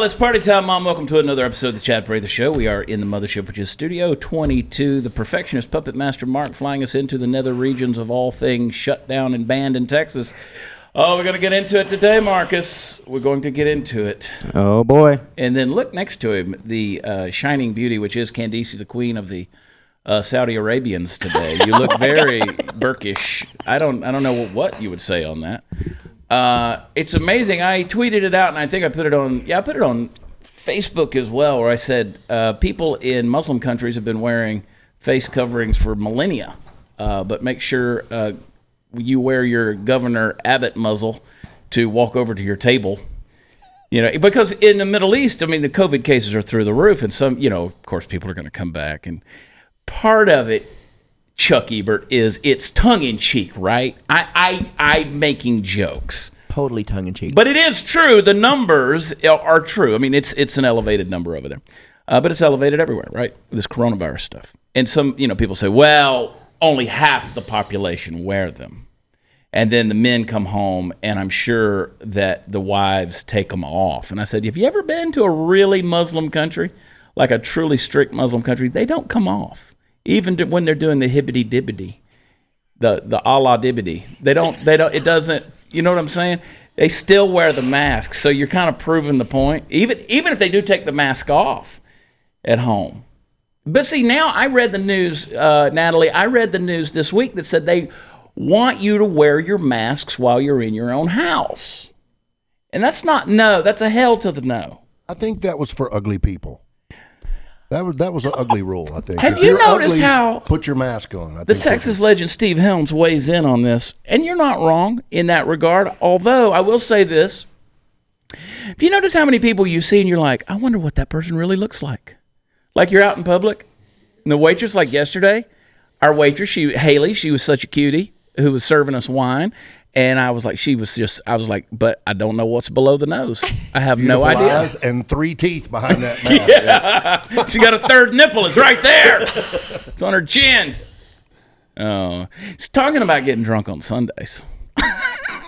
it's party time, Mom. Welcome to another episode of the Chad Prather Show. We are in the mothership, which is Studio 22. The perfectionist puppet master Mark flying us into the nether regions of all things shutdown and banned in Texas. Oh, we're going to get into it today, Marcus. We're going to get into it. Oh, boy. And then look next to him, the shining beauty, which is Candice, the queen of the Saudi Arabians today. You look very Burkish. I don't know what you would say on that. It's amazing. I tweeted it out, and I think I put it on Facebook as well, where I said people in Muslim countries have been wearing face coverings for millennia, but make sure you wear your Governor Abbott muzzle to walk over to your table. You know, because in the Middle East, I mean, the COVID cases are through the roof, and some, you know, of course, people are going to come back, and part of it, Chuck Ebert, is it's tongue-in-cheek, right? I'm making jokes. Totally tongue-in-cheek. But it is true. The numbers are true. I mean, it's an elevated number over there. But it's elevated everywhere, right? This coronavirus stuff. And some, you know, people say, well, only half the population wear them. And then the men come home, and I'm sure that the wives take them off. And I said, have you ever been to a really Muslim country, like a truly strict Muslim country? They don't come off. Even when they're doing the hibbity-dibbity, the Allah dibbity, they don't, it doesn't, you know what I'm saying? They still wear the mask, so you're kind of proving the point, even if they do take the mask off at home. But see, now I read the news, Natalie, I read the news this week that said they want you to wear your masks while you're in your own house. And that's a hell to the no. I think that was for ugly people. That was an ugly rule, I think. Have you noticed how put your mask on? The Texas legend Steve Helms weighs in on this, and you're not wrong in that regard. Although I will say this: if you notice how many people you see, and you're like, I wonder what that person really looks like. Like you're out in public, and the waitress, like yesterday, our waitress, Haley, she was such a cutie who was serving us wine. And I was like, but I don't know what's below the nose. I have no idea. Eyes and 3 teeth behind that mask. Yeah. She got a third nipple. It's right there. It's on her chin. Oh, she's talking about getting drunk on Sundays.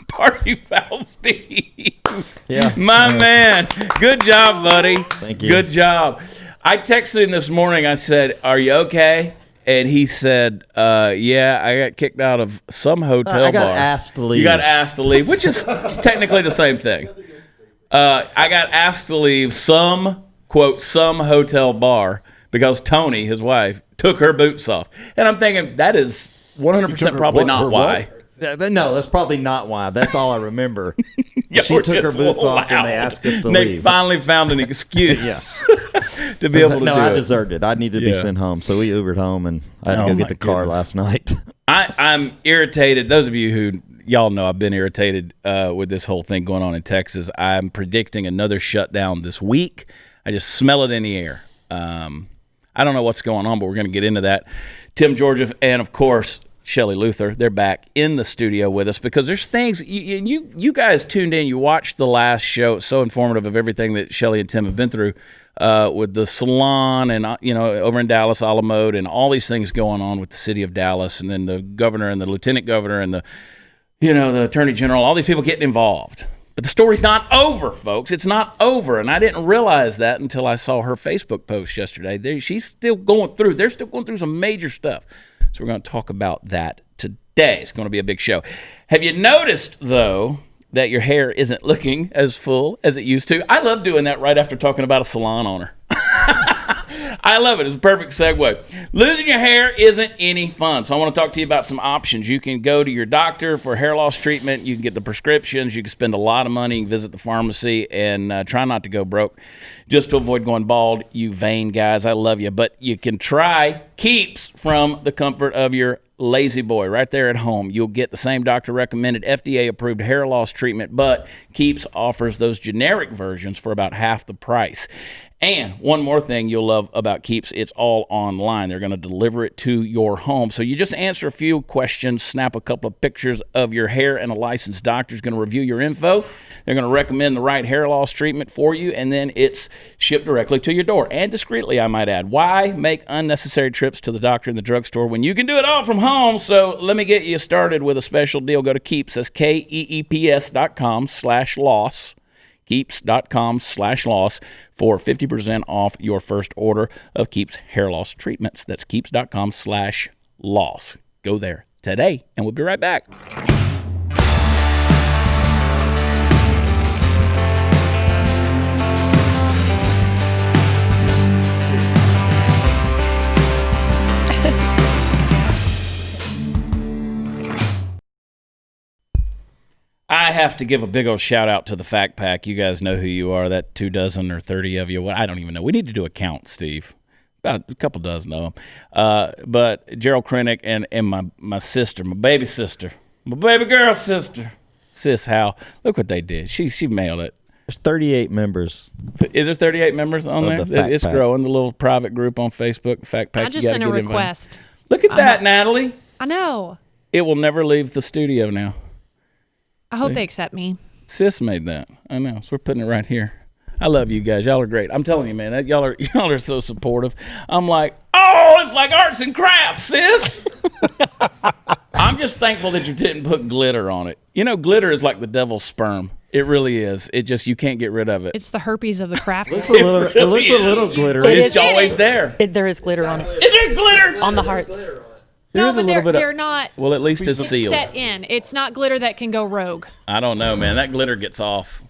Party foul, Steve. Yeah. My man. Good job, buddy. Thank you. Good job. I texted him this morning. I said, are you okay? And he said, yeah, I got kicked out of some hotel bar. I got asked to leave. You got asked to leave, which is technically the same thing. I got asked to leave some hotel bar because Tony, his wife, took her boots off. And I'm thinking, that is 100% probably not why. No, that's probably not why. That's all I remember. Yeah, she took her boots off and they asked us to leave. They finally found an excuse to be able to do it. No, I deserved it. I needed to be sent home. So we Ubered home, and I had to go get the car last night. I'm irritated. Those of you who, y'all know I've been irritated with this whole thing going on in Texas. I'm predicting another shutdown this week. I just smell it in the air. I don't know what's going on, but we're going to get into that. Tim Georgiev and, of course, Shelley Luther, they're back in the studio with us because there's things, you guys tuned in, you watched the last show. It's so informative of everything that Shelley and Tim have been through with the salon and, you know, over in Dallas, a la mode, and all these things going on with the city of Dallas, and then the governor and the lieutenant governor and the attorney general, all these people getting involved. But the story's not over, folks. It's not over, and I didn't realize that until I saw her Facebook post yesterday. They're still going through some major stuff. So we're going to talk about that today. It's going to be a big show. Have you noticed, though, that your hair isn't looking as full as it used to? I love doing that right after talking about a salon owner. I love it. It's a perfect segue. Losing your hair isn't any fun. So I want to talk to you about some options. You can go to your doctor for hair loss treatment. You can get the prescriptions. You can spend a lot of money. You can visit the pharmacy and try not to go broke just to avoid going bald. You vain guys, I love you. But you can try Keeps from the comfort of your lazy boy right there at home. You'll get the same doctor-recommended, FDA-approved hair loss treatment, but Keeps offers those generic versions for about half the price. And one more thing you'll love about Keeps, it's all online. They're going to deliver it to your home. So you just answer a few questions, snap a couple of pictures of your hair, and a licensed doctor is going to review your info. They're going to recommend the right hair loss treatment for you, and then it's shipped directly to your door, and discreetly, I might add. Why make unnecessary trips to the doctor and the drugstore when you can do it all from home? So let me get you started with a special deal. Go to Keeps, that's KEEPS.com/loss. Keeps.com/loss for 50% off your first order of Keeps hair loss treatments. That's Keeps.com/loss. Go there today, and we'll be right back. I have to give a big old shout out to the Fact Pack. You guys know who you are, that 24 or 30 of you. I don't even know. We need to do a count, Steve. About a couple dozen of them. But Gerald Krennick and my sister, my baby sister, my baby girl sister, Sis Hal, look what they did. She mailed it. There's 38 members. Is there 38 members on there? It's growing, the little private group on Facebook, Fact Pack. I just sent a request. Look at that, Natalie. I know. It will never leave the studio now. I hope they accept me. Sis made that. I know. So we're putting it right here. I love you guys. Y'all are great. I'm telling you, man. Y'all are so supportive. I'm like, oh, it's like arts and crafts, sis. I'm just thankful that you didn't put glitter on it. You know, glitter is like the devil's sperm. It really is. It just, you can't get rid of it. It's the herpes of the craft. It looks a little glittery. It's always there. There is glitter on it. Is there glitter? On the hearts. No, but they're not. Well, at least it's sealed. Set in. It's not glitter that can go rogue. I don't know, man. That glitter gets off.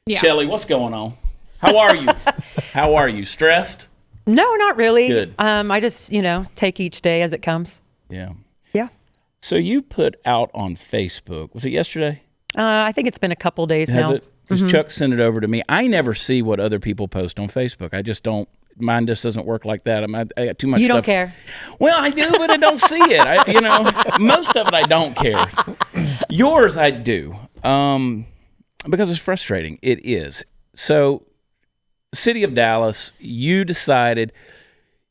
Yeah. Shelley, what's going on? How are you? How are you? Stressed? No, not really. Good. I just, take each day as it comes. Yeah. Yeah. So you put out on Facebook, was it yesterday? I think it's been a couple days Has now. it? Because Chuck sent it over to me. I never see what other people post on Facebook. I just don't. Mine just doesn't work like that. I got too much stuff. You don't care? Well, I do, but I don't see it. Most of it I don't care. Yours I do, because it's frustrating. It is. So, City of Dallas, you decided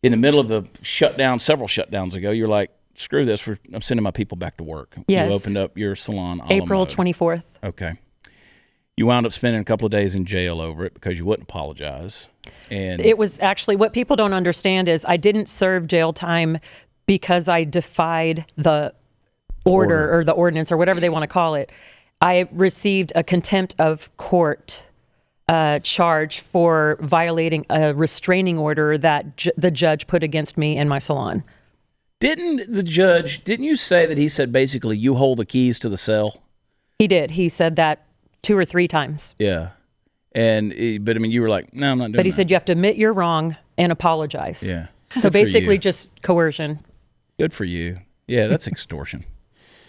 in the middle of the shutdown, several shutdowns ago, you're like, screw this, I'm sending my people back to work. Yes. You opened up your salon. April 24th. Okay. You wound up spending a couple of days in jail over it because you wouldn't apologize. And It was actually, what people don't understand is I didn't serve jail time because I defied the order or the ordinance or whatever they want to call it. I received a contempt of court charge for violating a restraining order that the judge put against me in my salon. didn't you say that he said basically you hold the keys to the cell? He did. He said that 2 or 3 times. Yeah. But I mean, you were like, no, I'm not doing that. But he said you have to admit you're wrong and apologize. Yeah. So Good for basically you. just coercion. Good for you. Yeah, that's extortion.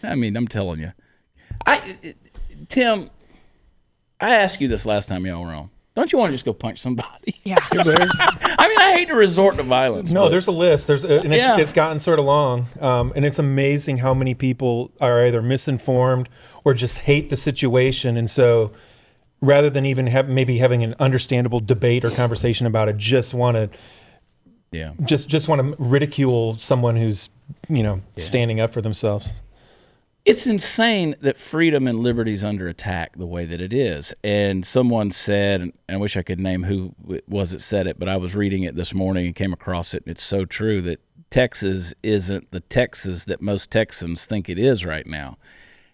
I mean, I'm telling you. Tim, I asked you this last time y'all were on. Don't you want to just go punch somebody? Yeah. I mean, I hate to resort to violence. No, but there's a list. It's gotten sort of long, and it's amazing how many people are either misinformed or just hate the situation, and so rather than even having an understandable debate or conversation about it, just want to just want to ridicule someone who's standing up for themselves. It's insane that freedom and liberty is under attack the way that it is. And someone said, and I wish I could name who it was that said it, but I was reading it this morning and came across it, and it's so true that Texas isn't the Texas that most Texans think it is right now.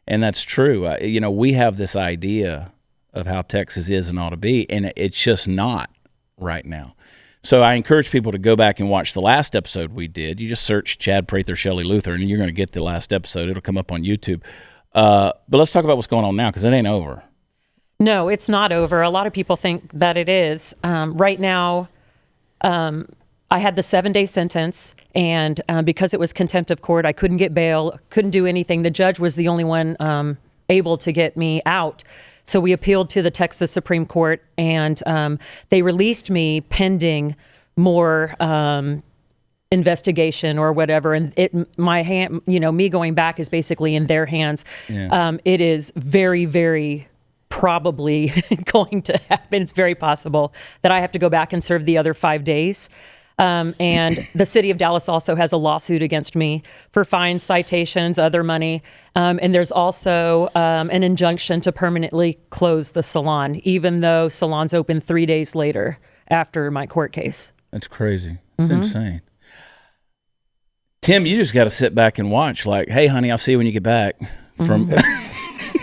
And that's true. We have this idea of how Texas is and ought to be, and it's just not right now. So I encourage people to go back and watch the last episode we did. You just search Chad Prather, Shelley Luther, and you're going to get the last episode. It'll come up on YouTube. But let's talk about what's going on now, because it ain't over. No, it's not over. A lot of people think that it is. Right now, I had the 7-day sentence, and because it was contempt of court, I couldn't get bail, couldn't do anything. The judge was the only one able to get me out. So we appealed to the Texas Supreme Court, and they released me pending more investigation or whatever. And me going back is basically in their hands. Yeah. It is very, very probably going to happen. It's very possible that I have to go back and serve the other 5 days. And the city of Dallas also has a lawsuit against me for fines, citations, other money. And there's also an injunction to permanently close the salon, even though salons open 3 days later after my court case. That's crazy. It's insane. Tim, you just got to sit back and watch. Like, hey, honey, I'll see you when you get back.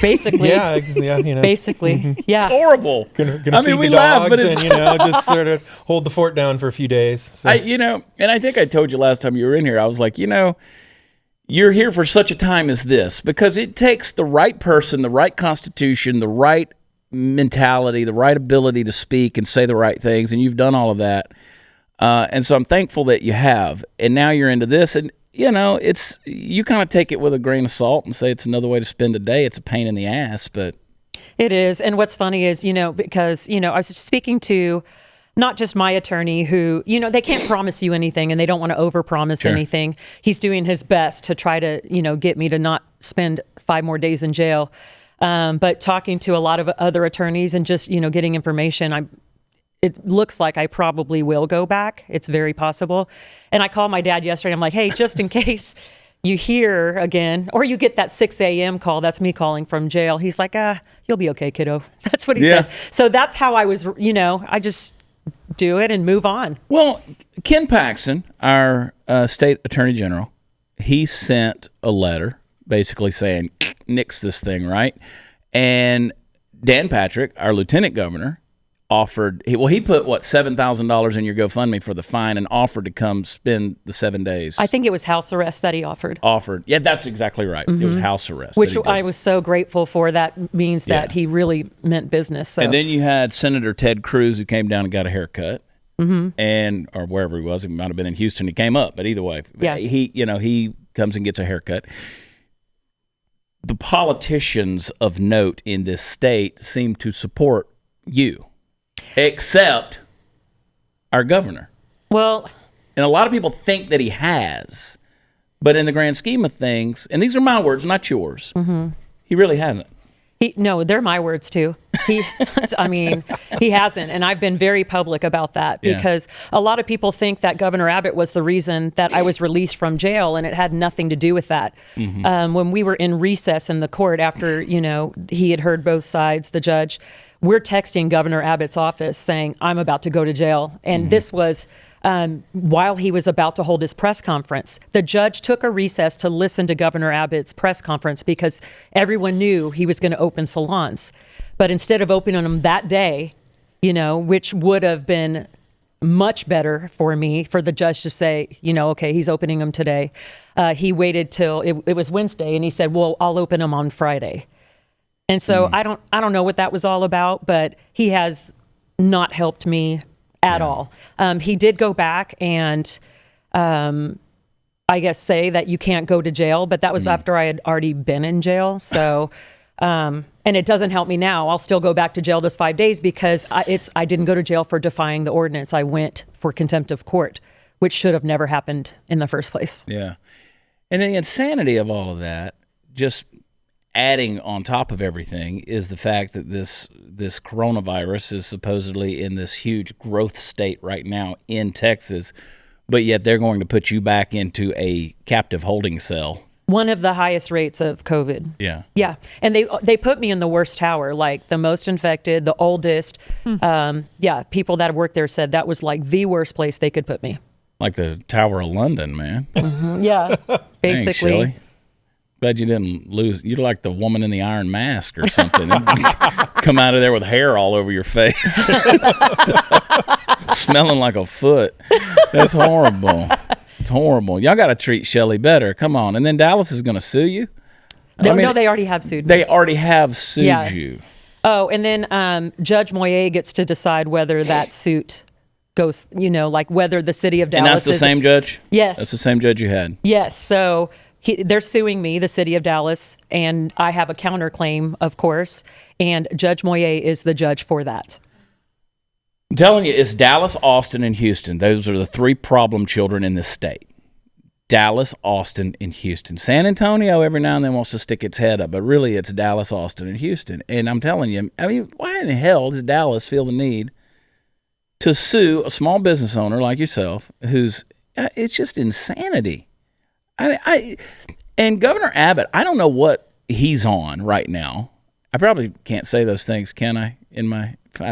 Basically. Yeah, Basically. Yeah. It's horrible. Gonna I feed mean, we the laugh, but dogs it's and just sort of hold the fort down for a few days. So. and I think I told you last time you were in here, I was like, you're here for such a time as this, because it takes the right person, the right constitution, the right mentality, the right ability to speak and say the right things, and you've done all of that. And so I'm thankful that you have. And now you're into this, and it's, you kind of take it with a grain of salt and say it's another way to spend a day. It's a pain in the ass, but it is. And what's funny is, because, I was speaking to not just my attorney who, they can't promise you anything and they don't want to overpromise anything. He's doing his best to try to, get me to not spend 5 more days in jail. But talking to a lot of other attorneys and just, getting information, it looks like I probably will go back. It's very possible. And I called my dad yesterday. I'm like, hey, just in case you hear again, or you get that 6 a.m. call, that's me calling from jail. He's like, you'll be okay, kiddo. That's what he says. So that's how I was, I just do it and move on. Well, Ken Paxton, our state attorney general, he sent a letter basically saying, nix this thing, right? And Dan Patrick, our lieutenant governor, offered, he put $7,000 in your GoFundMe for the fine and offered to come spend the 7 days. I think it was house arrest that he offered. Yeah, that's exactly right. It was house arrest, which I was so grateful for. That means that he really meant business. So. And then you had Senator Ted Cruz, who came down and got a haircut, and or wherever he was, it might have been in Houston. He came up, but either way, he comes and gets a haircut. The politicians of note in this state seem to support you. Except our governor. Well, and a lot of people think that he has, but in the grand scheme of things, and these are my words, not yours, he really hasn't. No, they're my words too. He hasn't. And I've been very public about that because a lot of people think that Governor Abbott was the reason that I was released from jail, and it had nothing to do with that. When we were in recess in the court after, he had heard both sides, the judge, we're texting Governor Abbott's office saying, I'm about to go to jail. And this was while he was about to hold his press conference. The judge took a recess to listen to Governor Abbott's press conference because everyone knew he was going to open salons. But instead of opening them that day, which would have been much better for me, for the judge to say, okay, he's opening them today. He waited till it was Wednesday, and he said, well, I'll open them on Friday. And so I don't know what that was all about, but he has not helped me at all. He did go back and I guess say that you can't go to jail, but that was after I had already been in jail. So, and it doesn't help me now. I'll still go back to jail this 5 days because I didn't go to jail for defying the ordinance. I went for contempt of court, which should have never happened in the first place. Yeah. And the insanity of all of that, just adding on top of everything, is the fact that this coronavirus is supposedly in this huge growth state right now in Texas, but yet they're going to put you back into a captive holding cell. One of the highest rates of COVID. Yeah. Yeah. And they put me in the worst tower, like the most infected, the oldest. People that have worked there said that was like the worst place they could put me. Like the Tower of London, man. Yeah, basically. Thanks, Shelley. Glad you didn't lose. You're like the woman in the Iron Mask or something. Come out of there with hair all over your face. Smelling like a foot. That's horrible. It's horrible. Y'all got to treat Shelley better. Come on. And then Dallas is going to sue you? No, they already have sued me. They already have sued you. Oh, and then Judge Moyer gets to decide whether that suit goes, like whether the city of Dallas. And that's the same judge? Yes. That's the same judge you had? Yes. So they're suing me, the city of Dallas, and I have a counterclaim, of course, and Judge Moyer is the judge for that. I'm telling you, it's Dallas, Austin, and Houston. Those are the 3 problem children in this state. Dallas, Austin, and Houston. San Antonio every now and then wants to stick its head up, but really it's Dallas, Austin, and Houston. And I'm telling you, why in the hell does Dallas feel the need to sue a small business owner like yourself who's, it's just insanity. And Governor Abbott, I don't know what he's on right now. I probably can't say those things, can I?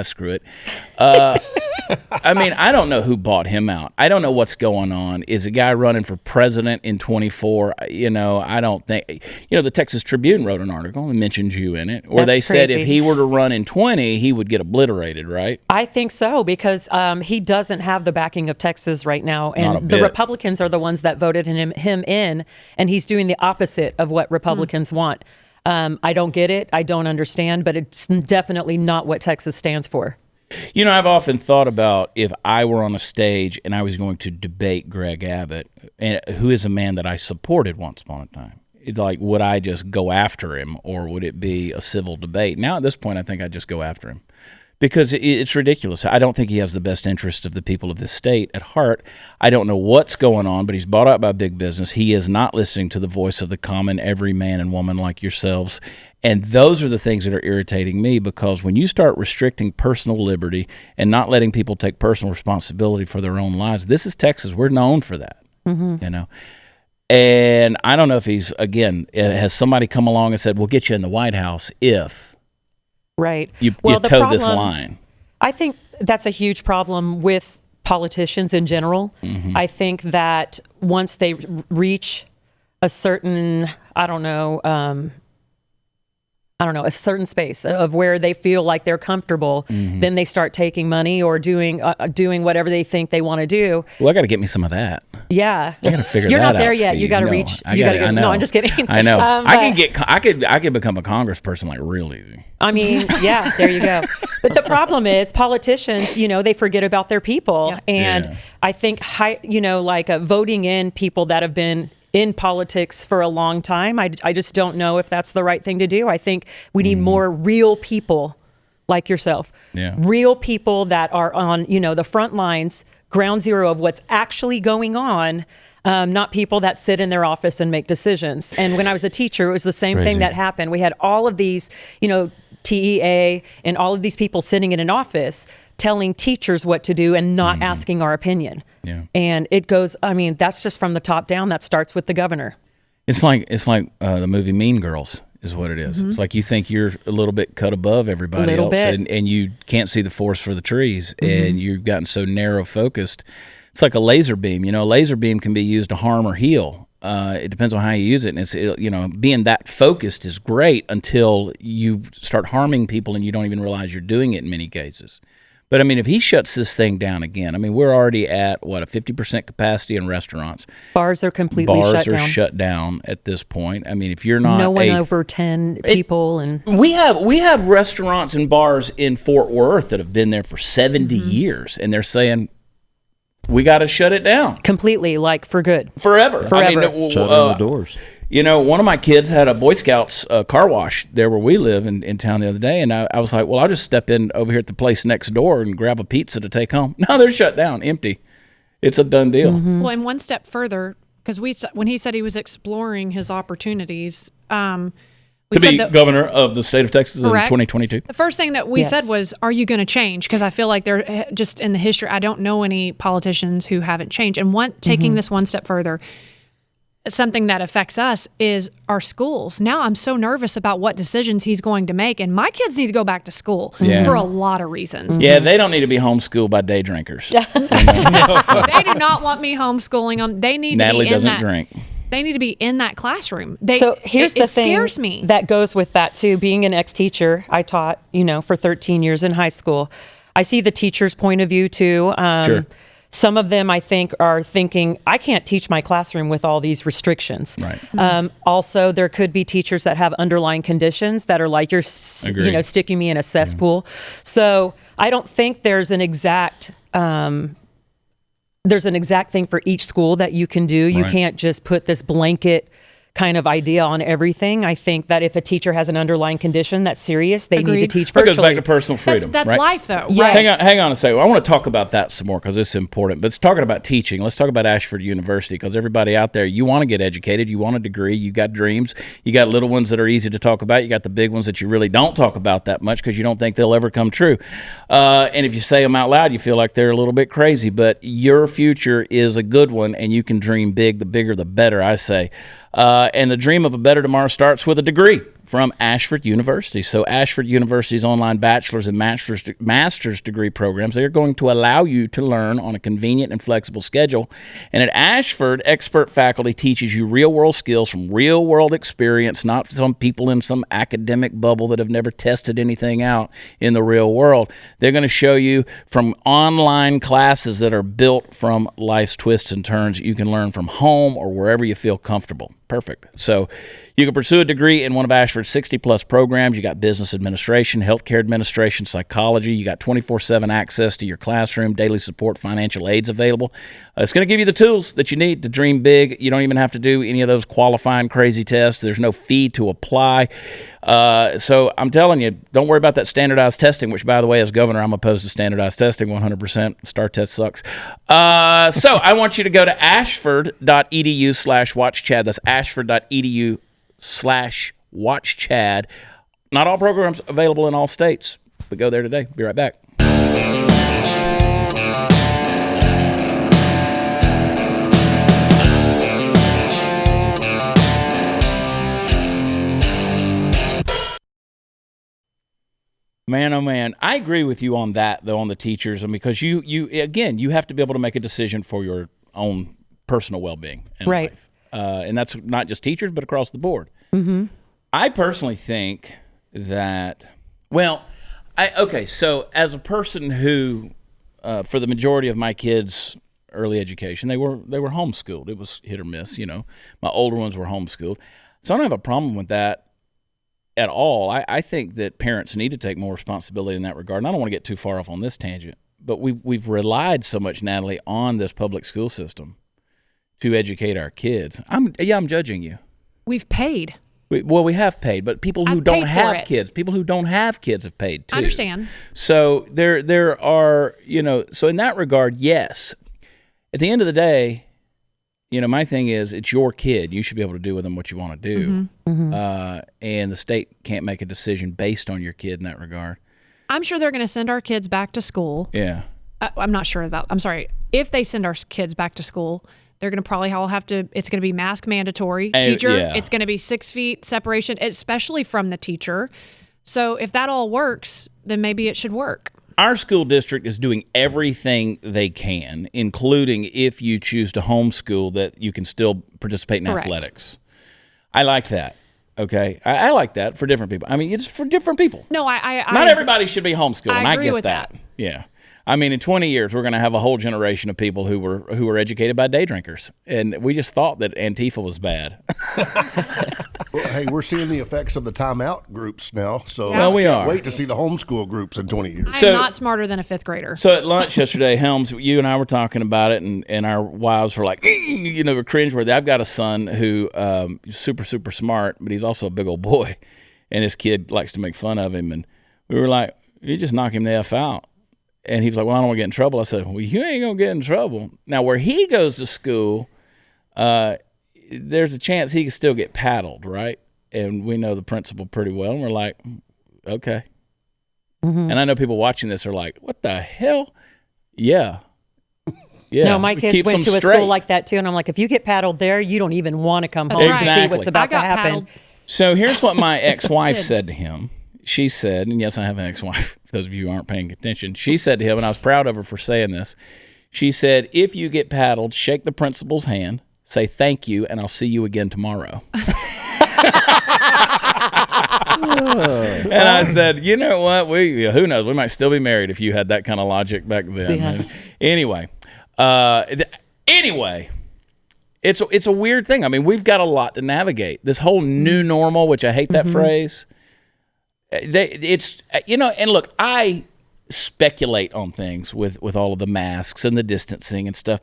Screw it. I mean, I don't know who bought him out. I don't know what's going on. Is a guy running for president in 24? I don't think. The Texas Tribune wrote an article and mentioned you in it, where they said if he were to run in 20, he would get obliterated, right? I think so, because he doesn't have the backing of Texas right now, and the Republicans are the ones that voted him in, and he's doing the opposite of what Republicans want. I don't get it. I don't understand, but it's definitely not what Texas stands for. I've often thought about if I were on a stage and I was going to debate Greg Abbott, who is a man that I supported once upon a time. Would I just go after him, or would it be a civil debate? Now, at this point, I think I'd just go after him, because it's ridiculous. I don't think he has the best interest of the people of this state at heart. I don't know what's going on, but he's bought out by big business. He is not listening to the voice of the common every man and woman like yourselves. And those are the things that are irritating me, because when you start restricting personal liberty and not letting people take personal responsibility for their own lives, this is Texas. We're known for that, And I don't know if has somebody come along and said, we'll get you in the White House if you toe this line. I think that's a huge problem with politicians in general. I think that once they reach a certain, a certain space of where they feel like they're comfortable, then they start taking money or doing whatever they think they want to do. Well, I got to get me some of that. Yeah, I got to figure You're that out. You're not there yet. Steve. You got to reach. No, I'm just kidding. I know. I could become a congressperson real easy. I mean, yeah, there you go. But the problem is politicians, they forget about their people, and I think voting in people that have been in politics for a long time, I just don't know if that's the right thing to do. I think we need more real people like yourself, real people that are on, the front lines, ground zero of what's actually going on, not people that sit in their office and make decisions. And when I was a teacher, it was the same thing that happened. We had all of these, TEA and all of these people sitting in an office telling teachers what to do and not asking our opinion. Yeah. And it goes, that's just from the top down. That starts with the governor. It's like the movie Mean Girls is what it is. It's like you think you're a little bit cut above everybody else, and you can't see the forest for the trees, and you've gotten so narrow focused. It's like a laser beam. A laser beam can be used to harm or heal. It depends on how you use it. And it's, being that focused is great until you start harming people and you don't even realize you're doing it in many cases. But if he shuts this thing down again, we're already at a 50% capacity in restaurants. Bars are completely shut down. Shut down at this point. If you're not no one over 10 people, and we have restaurants and bars in Fort Worth that have been there for 70 years, and they're saying we got to shut it down completely, like for good, forever. Shut the doors. One of my kids had a Boy Scouts car wash there where we live in town the other day, and I was like, well, I'll just step in over here at the place next door and grab a pizza to take home. No, they're shut down, empty. It's a done deal. Well, and one step further, because when he said he was exploring his opportunities, to be governor of the state of Texas in correct. 2022. The first thing that we said was, are you going to change? Because I feel like they're just in the history. I don't know any politicians who haven't changed. And taking this one step further, something that affects us is our schools. Now I'm so nervous about what decisions he's going to make, and my kids need to go back to school for a lot of reasons. Yeah, they don't need to be homeschooled by day drinkers. They do not want me homeschooling them. They need Natalie to be doesn't drink. They need to be in that classroom. So here's the thing scares me. That goes with that too. Being an ex-teacher, I taught, for 13 years in high school. I see the teacher's point of view too. Sure. Some of them, I think, are thinking, I can't teach my classroom with all these restrictions. Right. Also, there could be teachers that have underlying conditions that are like, you're sticking me in a cesspool. So I don't think there's an exact thing for each school that you can do. You can't just put this blanket kind of idea on everything. I think that if a teacher has an underlying condition that's serious, they need to teach virtually. That goes back to personal freedom. That's right? life, though. Yeah. Right? Hang on a second. I want to talk about that some more because it's important. But it's talking about teaching. Let's talk about Ashford University, because everybody out there, you want to get educated. You want a degree. You got dreams. You got little ones that are easy to talk about. You got the big ones that you really don't talk about that much because you don't think they'll ever come true. And if you say them out loud, you feel like they're a little bit crazy. But your future is a good one, and you can dream big. The bigger, the better, I say. And the dream of a better tomorrow starts with a degree. from Ashford University. So Ashford University's online bachelor's and master's degree programs, they are going to allow you to learn on a convenient and flexible schedule. And at Ashford, expert faculty teaches you real-world skills from real-world experience, not some people in some academic bubble that have never tested anything out in the real world. They're going to show you from online classes that are built from life's twists and turns. You can learn from home or wherever you feel comfortable. Perfect. So you can pursue a degree in one of Ashford's 60-plus programs. You got business administration, healthcare administration, psychology. You got 24/7 access to your classroom, daily support, financial aids available. It's going to give you the tools that you need to dream big. You don't even have to do any of those qualifying crazy tests. There's no fee to apply. So I'm telling you, don't worry about that standardized testing, which, by the way, as governor, I'm opposed to standardized testing 100%. STAR test sucks. So I want you to go to ashford.edu/watchchad. That's ashford.edu/watchchad. Not all programs available in all states, but go there today. Be right back. Man, oh man, I agree with you on that, though, on the teachers, and because you have to be able to make a decision for your own personal well-being in life. And that's not just teachers, but across the board. Mm-hmm. I personally think that, so as a person who, for the majority of my kids' early education, they were homeschooled. It was hit or miss, My older ones were homeschooled. So I don't have a problem with that at all. I think that parents need to take more responsibility in that regard. And I don't want to get too far off on this tangent, but we've relied so much, Natalie, on this public school system to educate our kids. I'm judging you. We've paid. We have paid, but people who don't have kids have paid too. I understand. So there are, so in that regard, yes. At the end of the day, my thing is, it's your kid. You should be able to do with them what you want to do. Mm-hmm. And the state can't make a decision based on your kid in that regard. I'm sure they're going to send our kids back to school. Yeah. I'm not sure about, I'm sorry. If they send our kids back to school, they're going to probably all have to, it's going to be mask mandatory. Teacher, it's going to be 6 feet separation, especially from the teacher. So if that all works, then maybe it should work. Our school district is doing everything they can, including if you choose to homeschool, that you can still participate in athletics. I like that. Okay, I like that for different people. I mean, it's for different people. No, not everybody should be homeschooling. I agree with that. Yeah. I mean, in 20 years, we're going to have a whole generation of people who were educated by day drinkers, and we just thought that Antifa was bad. Well, hey, we're seeing the effects of the timeout groups now, so we are. Wait to see the homeschool groups in 20 years. I'm not smarter than a 5th grader. So at lunch yesterday, Helms, you and I were talking about it, and our wives were like, we're cringeworthy. I've got a son who is super, super smart, but he's also a big old boy, and his kid likes to make fun of him, and we were like, you just knock him the F out. And he was like, well, I don't want to get in trouble. I said, well, you ain't going to get in trouble. Now, where he goes to school, there's a chance he can still get paddled, right? And we know the principal pretty well. And we're like, okay. Mm-hmm. And I know people watching this are like, what the hell? Yeah. Yeah. No, my kids went to a school like that, too. And I'm like, if you get paddled there, you don't even want to come home to see what's about to happen. Paddled. So here's what my ex-wife said to him. She said, and yes, I have an ex-wife, for those of you who aren't paying attention. She said to him, and I was proud of her for saying this, she said, if you get paddled, shake the principal's hand, say thank you, and I'll see you again tomorrow. And I said, you know what? Who knows? We might still be married if you had that kind of logic back then. Yeah. Anyway, it's a weird thing. I mean, we've got a lot to navigate. This whole new normal, which I hate that phrase. And look, I speculate on things with all of the masks and the distancing and stuff,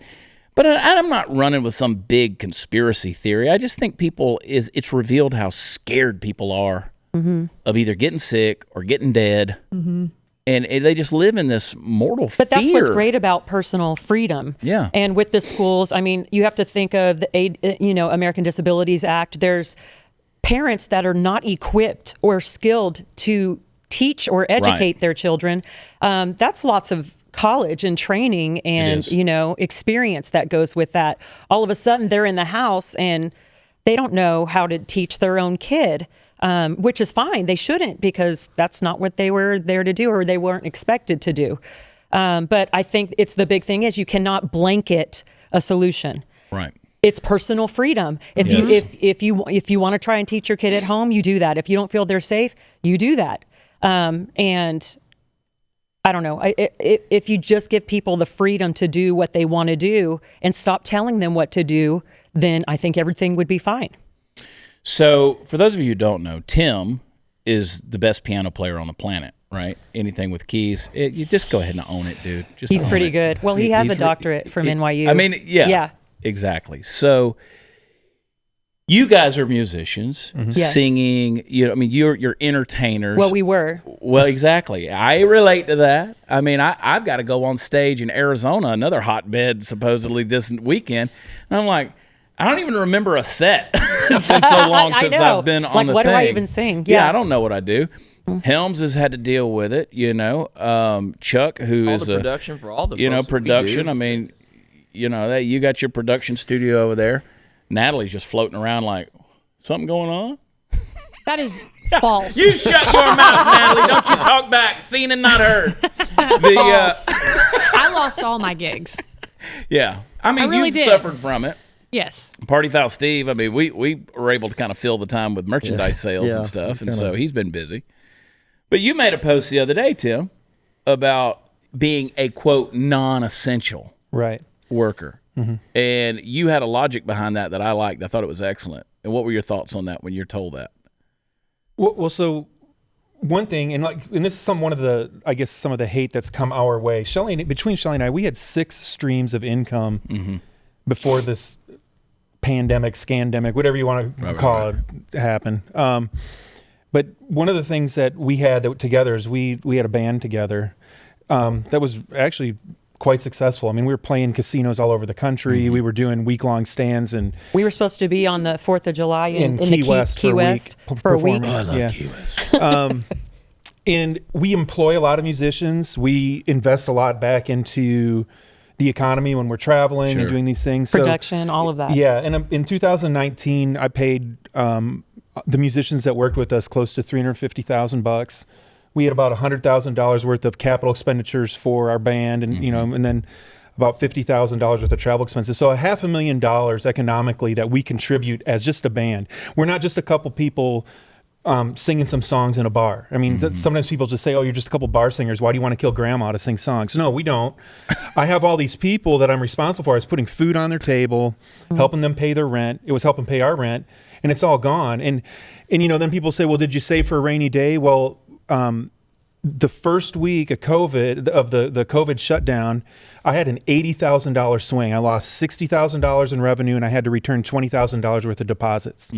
but I'm not running with some big conspiracy theory. I just think it's revealed how scared people are of either getting sick or getting dead, and they just live in this mortal fear. But that's what's great about personal freedom. Yeah. And with the schools, I mean, you have to think of the American Disabilities Act. There's parents that are not equipped or skilled to teach or educate their children. That's lots of college and training and experience that goes with that. All of a sudden they're in the house and They don't know how to teach their own kid, which is fine. They shouldn't, because that's not what they were there to do, or they weren't expected to do. But I think it's the big thing is you cannot blanket a solution. Right. It's personal freedom. If you want to try and teach your kid at home, you do that. If you don't feel they're safe, you do that. And I don't know. If you just give people the freedom to do what they want to do and stop telling them what to do, then I think everything would be fine. So for those of you who don't know, Tim is the best piano player on the planet, right? Anything with keys, you just go ahead and own it, dude. He's pretty good. Well, he has a doctorate from NYU. I mean, yeah. Exactly. So you guys are musicians, singing, you're entertainers. Well, we were. Well, exactly. I relate to that. I mean, I've got to go on stage in Arizona, another hotbed supposedly this weekend. And I'm like, I don't even remember a set. It's been so long since I've been on the what thing. Do I even sing? Yeah, I don't know what I do. Helms has had to deal with it, Chuck, who is the production for all the production. I mean, you got your production studio over there. Natalie's just floating around like, something going on? That is false. You shut your mouth, Natalie. Don't you talk back. Seen and not heard. False. I lost all my gigs. Yeah. I mean, really you suffered from it. Yes. Party Foul Steve, I mean, we were able to kind of fill the time with merchandise sales and stuff, and so he's been busy. But you made a post the other day, Tim, about being a, quote, non-essential worker. Mm-hmm. And you had a logic behind that I liked. I thought it was excellent. And what were your thoughts on that when you're told that? Well, so one thing, and this is some of the hate that's come our way. Between Shelley and I, we had 6 streams of income before this pandemic, scandemic, whatever you want to call it, happened. But one of the things that we had together is we had a band together that was actually quite successful. I mean, we were playing casinos all over the country. Mm-hmm. We were doing week-long stands, and we were supposed to be on the 4th of July in Key West for a week. Oh, I love Key West. And we employ a lot of musicians. We invest a lot back into the economy when we're traveling and doing these things. Production, all of that. Yeah, and in 2019, I paid the musicians that worked with us close to $350,000. We had about $100,000 worth of capital expenditures for our band, and and then about $50,000 worth of travel expenses. So $500,000 economically that we contribute as just a band. We're not just a couple people singing some songs in a bar. I mean, sometimes people just say, "Oh, you're just a couple bar singers. Why do you want to kill grandma to sing songs?" No, we don't. I have all these people that I'm responsible for. I was putting food on their table, helping them pay their rent. It was helping pay our rent, and it's all gone. And then people say, "Well, did you save for a rainy day?" Well, the first week of COVID, the COVID shutdown, I had an $80,000 swing. I lost $60,000 in revenue, and I had to return $20,000 worth of deposits.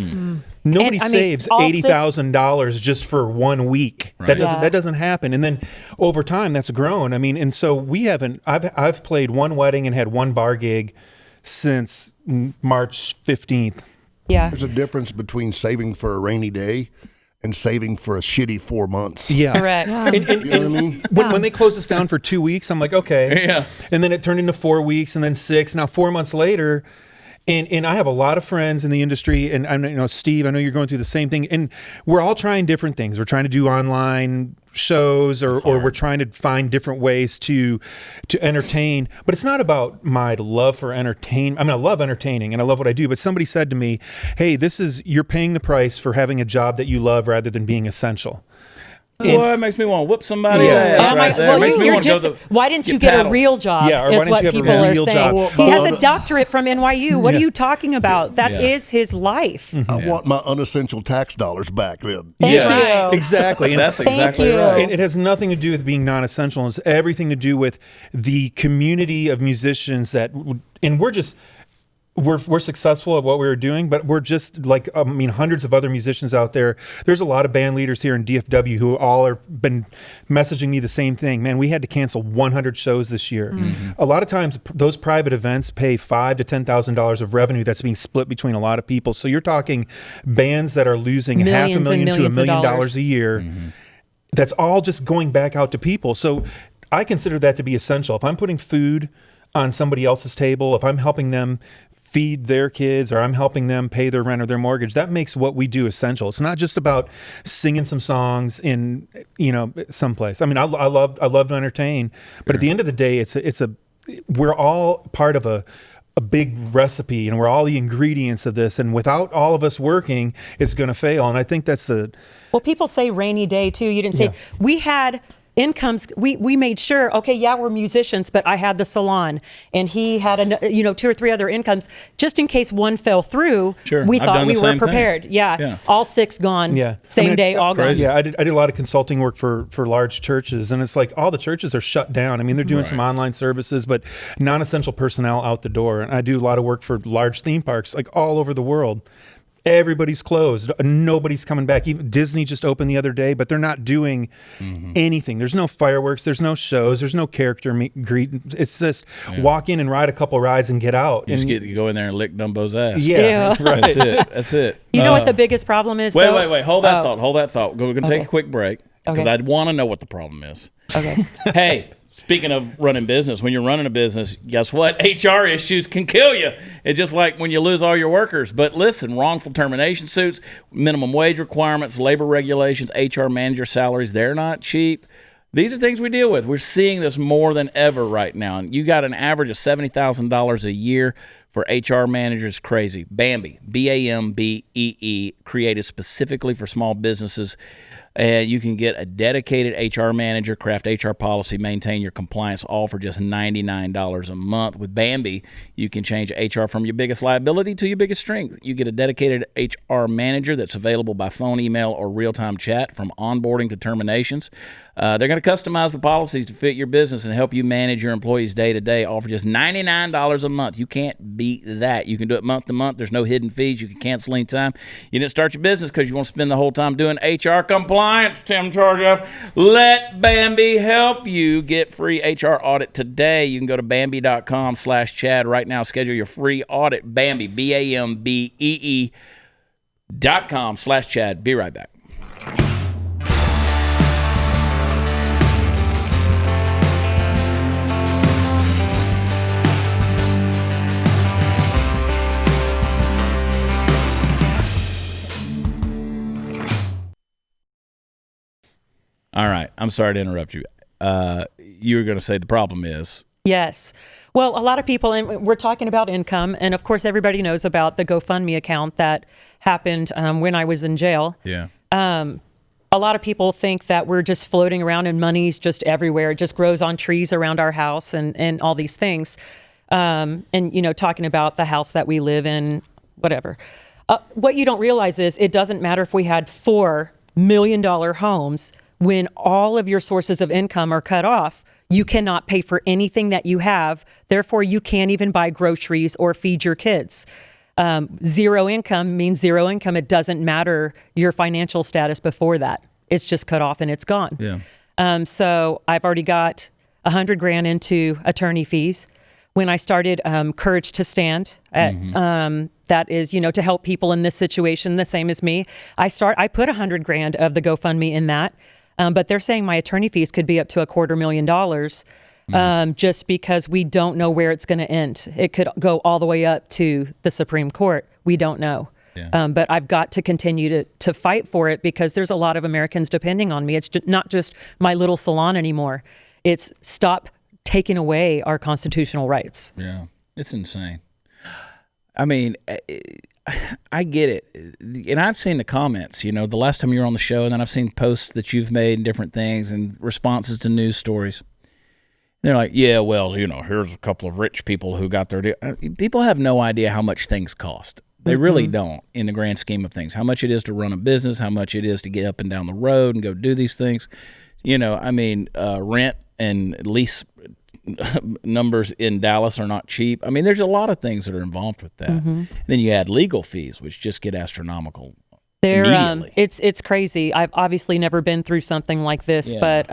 Nobody saves $80,000 just for 1 week. Right. That doesn't happen. And then over time, that's grown. I mean, and so we haven't. I've played one wedding and had one bar gig since March 15th. Yeah, there's a difference between saving for a rainy day and saving for a shitty 4 months. Yeah. Correct. And you know what I mean? When they closed us down for 2 weeks, I'm like, okay. Yeah. And then it turned into 4 weeks, and then 6. Now 4 months later, and I have a lot of friends in the industry, and I know Steve, I know you're going through the same thing, and we're all trying different things. We're trying to do online shows, or we're trying to find different ways to entertain. But it's not about my love for entertainment. I mean, I love entertaining and I love what I do. But somebody said to me, "Hey, you're paying the price for having a job that you love rather than being essential." Boy, it makes me want to whoop somebody's ass right there. Makes me want to go why didn't you get a real job? Yeah, or is why didn't what you have people a are real saying. job? He has a doctorate from NYU. What are you talking about? That is his life. I want my unessential tax dollars back then. Thank you. Exactly. And that's exactly you. right. It has nothing to do with being non-essential. It's everything to do with the community of musicians and we're successful at what we were doing, but we're just like, hundreds of other musicians out there. There's a lot of band leaders here in DFW who all have been messaging me the same thing. Man, we had to cancel 100 shows this year. A lot of times those private events pay $5,000 to $10,000 of revenue that's being split between a lot of people. So you're talking bands that are losing millions $500,000 to $1 million dollars a year. That's all just going back out to people. So I consider that to be essential. If I'm putting food on somebody else's table, if I'm helping them feed their kids, or I'm helping them pay their rent or their mortgage, that makes what we do essential. It's not just about singing some songs in, someplace. I mean, I love to entertain, but at the end of the day, we're all part of a big recipe, and we're all the ingredients of this. And without all of us working, it's going to fail. And I think that's well, people say rainy day too. You didn't say we had incomes. We made sure, okay, yeah, we're musicians, but I had the salon, and he had 2 or 3 other incomes just in case one fell through. Sure. We I've thought done we the were same prepared. thing. Yeah. All 6 gone. Yeah. Same day, all gone. Yeah, I did a lot of consulting work for large churches, and it's like all the churches are shut down. I mean, they're doing some online services, but non-essential personnel out the door. And I do a lot of work for large theme parks, like all over the world. Everybody's closed. Nobody's coming back. Even Disney just opened the other day, but they're not doing anything. There's no fireworks. There's no shows. There's no character meet and greet. It's just walk in and ride a couple rides and get out. You just get to go in there and lick Dumbo's ass. Yeah, right. That's it. You know what the biggest problem is? Wait. Hold that thought. We're going to take a quick break because Okay. I'd want to know what the problem is. Okay. Hey, speaking of running business, when you're running a business, guess what? HR issues can kill you. It's just like when you lose all your workers. But listen, wrongful termination suits, minimum wage requirements, labor regulations, HR manager salaries, they're not cheap. These are things we deal with. We're seeing this more than ever right now. And you got an average of $70,000 a year for HR managers. Crazy. Bambee, Bambee, created specifically for small businesses. And you can get a dedicated HR manager, craft HR policy, maintain your compliance, all for just $99 a month. With Bambee, you can change HR from your biggest liability to your biggest strength. You get a dedicated HR manager that's available by phone, email, or real-time chat from onboarding to terminations. They're going to customize the policies to fit your business and help you manage your employees day-to-day, all for just $99 a month. You can't beat that. You can do it month to month. There's no hidden fees. You can cancel anytime. You didn't start your business because you want to spend the whole time doing HR compliance, Tim Charge. Let Bambee help you get free HR audit today. You can go to Bambee.com/Chad right now. Schedule your free audit. Bambee, BAMBEE.com/Chad. Be right back. All right. I'm sorry to interrupt you. You were going to say the problem is. Yes. Well, a lot of people, and we're talking about income, and of course everybody knows about the GoFundMe account that happened when I was in jail. Yeah. A lot of people think that we're just floating around and money's just everywhere. It just grows on trees around our house and all these things. And, talking about the house that we live in, whatever. What you don't realize is it doesn't matter if we had $4 million homes. When all of your sources of income are cut off, you cannot pay for anything that you have. Therefore, you can't even buy groceries or feed your kids. Zero income means zero income. It doesn't matter your financial status before that. It's just cut off and it's gone. Yeah. So I've already got $100,000 into attorney fees. When I started Courage to Stand, that is, to help people in this situation, the same as me. I put $100,000 of the GoFundMe in that. But they're saying my attorney fees could be up to $250,000 just because we don't know where it's going to end. It could go all the way up to the Supreme Court. We don't know. Yeah. But I've got to continue to fight for it because there's a lot of Americans depending on me. It's not just my little salon anymore. It's stop taking away our constitutional rights. Yeah, it's insane. I mean, I get it. And I've seen the comments, the last time you were on the show, and then I've seen posts that you've made and different things and responses to news stories. They're like, yeah, well, here's a couple of rich people who got their deal. People have no idea how much things cost. They really don't in the grand scheme of things. How much it is to run a business, how much it is to get up and down the road and go do these things. Rent and lease numbers in Dallas are not cheap. I mean, there's a lot of things that are involved with that. And then you add legal fees, which just get astronomical. It's crazy. I've obviously never been through something like this, but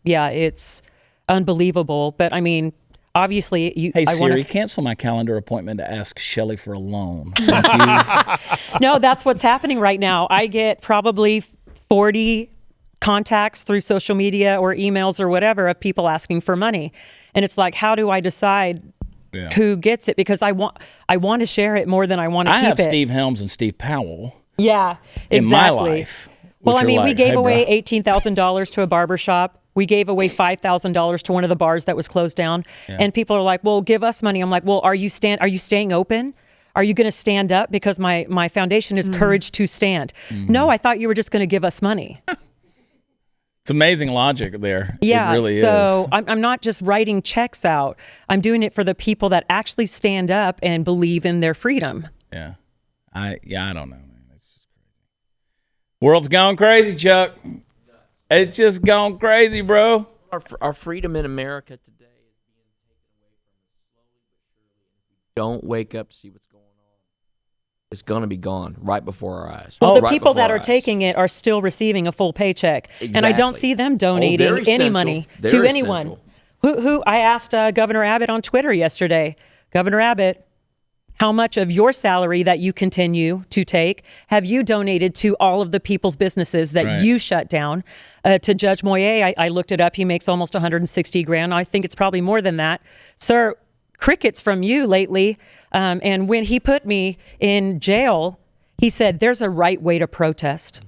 it's unbelievable. But I mean, obviously, Hey Siri, cancel my calendar appointment to ask Shelley for a loan. No, that's what's happening right now. I get probably 40 contacts through social media or emails or whatever of people asking for money. And it's like, how do I decide who gets it, because I want to share it more than I want to keep it. I have Steve Helms and Steve Powell. Yeah, exactly. In my life. Well, I mean, we gave hey, away $18,000 to a barber shop. We gave away $5,000 to one of the bars that was closed down. Yeah. And people are like, well, give us money. I'm like, well, are you staying open? Are you going to stand up? Because my foundation is Courage to Stand. No, I thought you were just going to give us money. It's amazing logic there. Yeah, it really so is. I'm not just writing checks out. I'm doing it for the people that actually stand up and believe in their freedom. Yeah. I don't know, man. It's just crazy. World's gone crazy, Chuck. It's just gone crazy, bro. Our freedom in America today is being taken away from us slowly but surely. If we don't wake up to see what's going on, it's going to be gone right before our eyes. Well, the people that are taking it are still receiving a full paycheck. Exactly. And I don't see them donating any money to anyone. Who I asked Governor Abbott on Twitter yesterday, Governor Abbott, how much of your salary that you continue to take have you donated to all of the people's businesses that you shut down? To Judge Moyer, I looked it up. He makes almost $160,000. I think it's probably more than that. Sir, crickets from you lately. And when he put me in jail, he said, there's a right way to protest.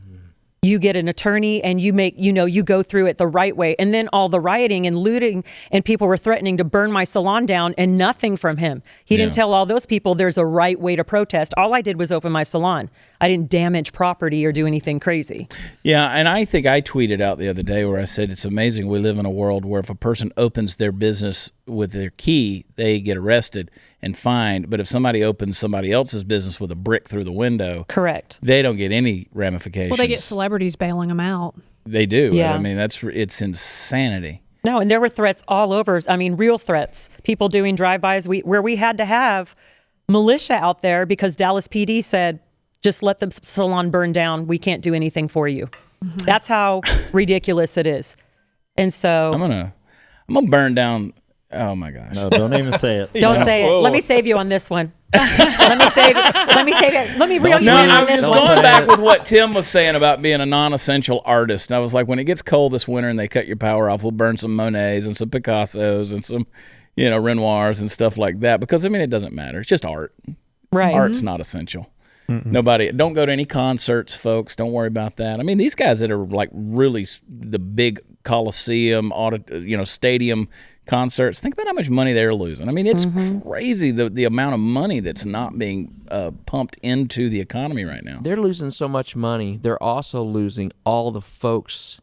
You get an attorney and you go through it the right way. And then all the rioting and looting, and people were threatening to burn my salon down, and nothing from him. He didn't tell all those people there's a right way to protest. All I did was open my salon. I didn't damage property or do anything crazy. Yeah, and I think I tweeted out the other day where I said it's amazing we live in a world where if a person opens their business with their key, they get arrested and fined. But if somebody opens somebody else's business with a brick through the window, correct, they don't get any ramifications. Well, they get celebrities bailing them out. They do. Yeah. I mean, it's insanity. No, and there were threats all over. I mean, real threats. People doing drive-bys where we had to have militia out there because Dallas PD said, just let the salon burn down. We can't do anything for you. Mm-hmm. That's how ridiculous it is. And so I'm gonna burn down. Oh my gosh! No, don't even say it. Don't say it. Let me save you on this one. Let me save it. Let me reel you in on I'm this just one. going back with what Tim was saying about being a non-essential artist. And I was like, when it gets cold this winter and they cut your power off, we'll burn some Monets and some Picassos and some, Renoirs and stuff like that. Because it doesn't matter. It's just art. Right. Art's not essential. Nobody, don't go to any concerts, folks. Don't worry about that. I mean, these guys that are like really the big Coliseum, stadium concerts, think about how much money they're losing. I mean, it's crazy the amount of money that's not being pumped into the economy right now. They're losing so much money. They're also losing all the folks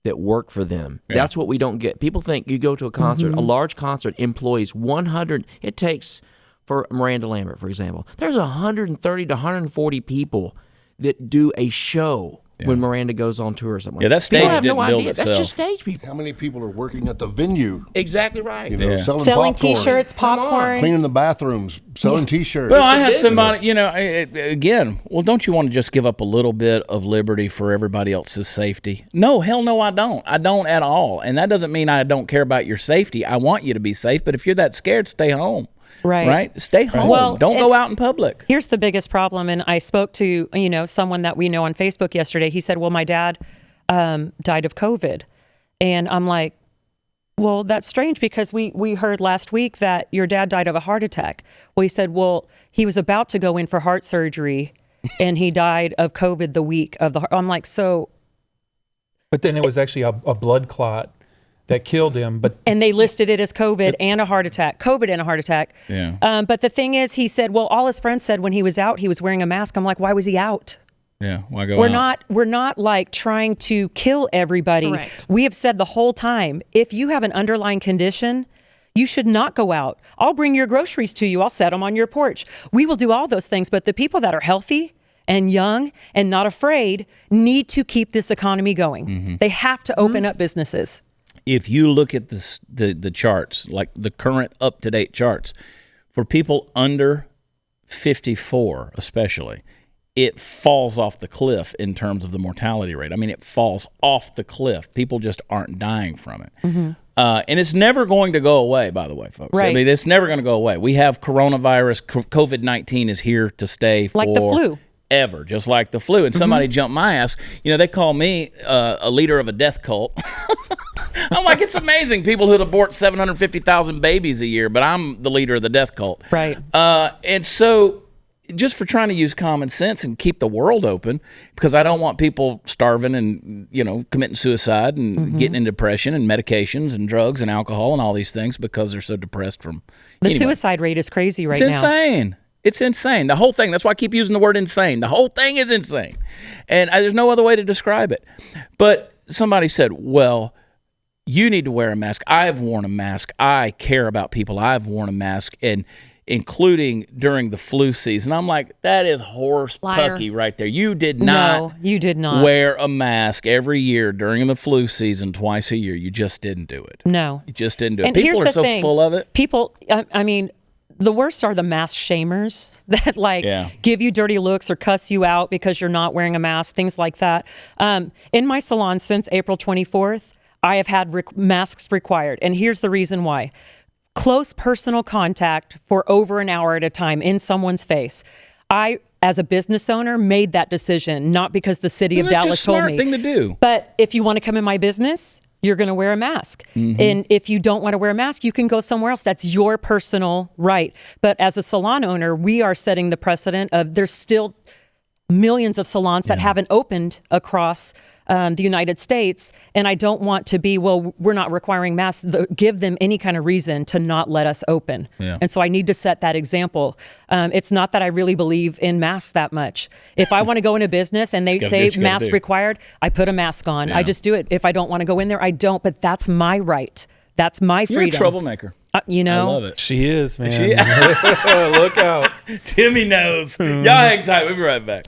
that work for them. Yeah. That's what we don't get. People think you go to a concert, a large concert employs 100. It takes, for Miranda Lambert, for example, there's 130 to 140 people that do a show when Miranda goes on tour or something. Yeah, that stage didn't build itself. That's just stage people. How many people are working at the venue? Exactly right. Selling popcorn, T-shirts, popcorn, cleaning the bathrooms, selling T-shirts. Well, I have somebody, again, don't you want to just give up a little bit of liberty for everybody else's safety? No, hell no, I don't. I don't at all. And that doesn't mean I don't care about your safety. I want you to be safe, but if you're that scared, stay home. Right? Stay home. Well, don't go out in public. Here's the biggest problem, and I spoke to, someone that we know on Facebook yesterday. He said, well, my dad died of COVID. And I'm like, well, that's strange because we heard last week that your dad died of a heart attack. Well, he said, well, he was about to go in for heart surgery and he died of COVID the week of the heart. I'm like, so. But then it was actually a blood clot that killed him. And they listed it as COVID and a heart attack. COVID and a heart attack. Yeah. But the thing is, he said, well, all his friends said when he was out, he was wearing a mask. I'm like, why was he out? Yeah, why go out? We're not like trying to kill everybody. Correct. We have said the whole time, if you have an underlying condition, you should not go out. I'll bring your groceries to you. I'll set them on your porch. We will do all those things. But the people that are healthy and young and not afraid need to keep this economy going. They have to open up businesses. If you look at the charts, like the current up-to-date charts, for people under 54 especially, it falls off the cliff in terms of the mortality rate. I mean, it falls off the cliff. People just aren't dying from it. And it's never going to go away, by the way, folks. Right. I mean, it's never going to go away. We have coronavirus. COVID-19 is here to stay for like the flu. Ever, just like the flu. And somebody jumped my ass. They call me a leader of a death cult. I'm like, it's amazing. People who'd abort 750,000 babies a year, but I'm the leader of the death cult. Right. And so just for trying to use common sense and keep the world open, because I don't want people starving and, committing suicide and getting into depression and medications and drugs and alcohol and all these things because they're so depressed from... The suicide rate is crazy right now. It's insane. It's insane. The whole thing. That's why I keep using the word insane. The whole thing is insane. And there's no other way to describe it. But somebody said, well, you need to wear a mask. I've worn a mask. I care about people. I've worn a mask, and including during the flu season. I'm like, that is horse pucky right there. You did not. No, you did not wear a mask every year during the flu season twice a year. You just didn't do it. No. You just didn't do it. And People are so full of it. People, I mean, the worst are the mask shamers that give you dirty looks or cuss you out because you're not wearing a mask, things like that. In my salon since April 24th, I have had masks required. And here's the reason why. Close personal contact for over an hour at a time in someone's face. I, as a business owner, made that decision, not because the city of Dallas told me. Smart thing to do. But if you want to come in my business, you're going to wear a mask. And if you don't want to wear a mask, you can go somewhere else. That's your personal right. But as a salon owner, we are setting the precedent of there's still millions of salons that haven't opened across the United States. And I don't want to be, well, we're not requiring masks, give them any kind of reason to not let us open. Yeah. And so I need to set that example. It's not that I really believe in masks that much. If I want to go into business and they say mask required, I put a mask on. I just do it. If I don't want to go in there, I don't. But that's my right. That's my freedom. You're a troublemaker. I love it. She is, man. Look out. Timmy knows. Y'all hang tight. We'll be right back.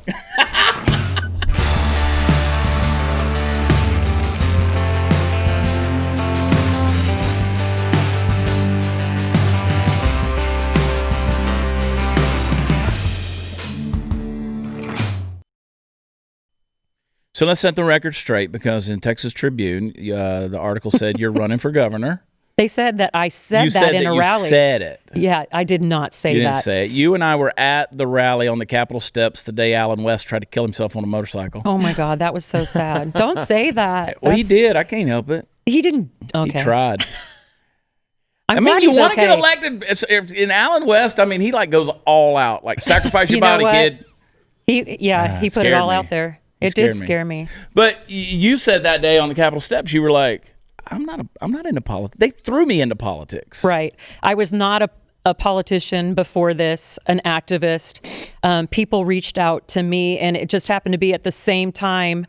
So let's set the record straight, because in Texas Tribune, the article said you're running for governor. They said that I said that in a rally. You said it. Yeah, I did not say that. You didn't say it. You and I were at the rally on the Capitol steps the day Alan West tried to kill himself on a motorcycle. Oh, my God. That was so sad. Don't say that. Well, he did. I can't help it. He didn't. Okay. He tried. I mean, you want to get elected. In Alan West, I mean, he goes all out. Like, sacrifice your body, kid. He put it all out there. It did scare me. But you said that day on the Capitol steps, you were like, I'm not into politics. They threw me into politics. Right. I was not a politician before this, an activist. People reached out to me, and it just happened to be at the same time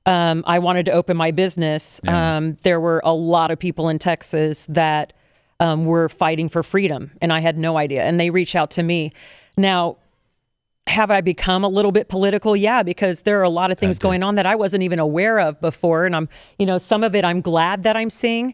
I wanted to open my business. Yeah. There were a lot of people in Texas that were fighting for freedom, and I had no idea. And they reached out to me. Now, have I become a little bit political? Yeah, because there are a lot of things going on that I wasn't even aware of before. And some of it I'm glad that I'm seeing.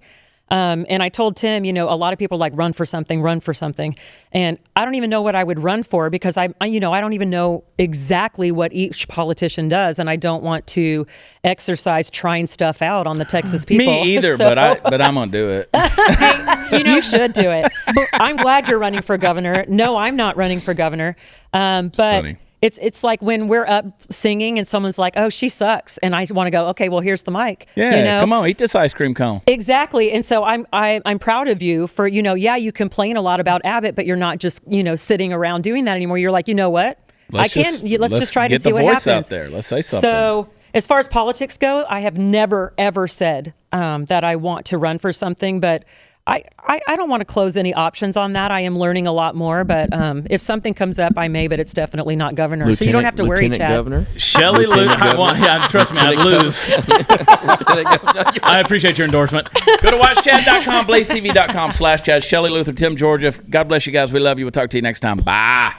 And I told Tim, a lot of people run for something. And I don't even know what I would run for, because I don't even know exactly what each politician does. And I don't want to exercise trying stuff out on the Texas people. Me either, but I'm going to do it. Hey, you should do it. I'm glad you're running for governor. No, I'm not running for governor. But funny. It's like when we're up singing and someone's like, "Oh, she sucks," and I want to go, "Okay, well, here's the mic." Yeah, come on, eat this ice cream cone. Exactly, and so I'm proud of you for you complain a lot about Abbott, but you're not just sitting around doing that anymore. You're like, you know what? Let's just try to see what happens. Get the voice out there. Let's say something. So as far as politics go, I have never ever said that I want to run for something, but I don't want to close any options on that. I am learning a lot more, but if something comes up, I may, but it's definitely not governor. So you don't have to worry, Chad. Governor? Shelley Luther. Trust me, I'd lose. I appreciate your endorsement. Go to watchchad.com, blazetv.com/Chad. Shelley Luther, Tim, Georgia. God bless you guys. We love you. We'll talk to you next time. Bye.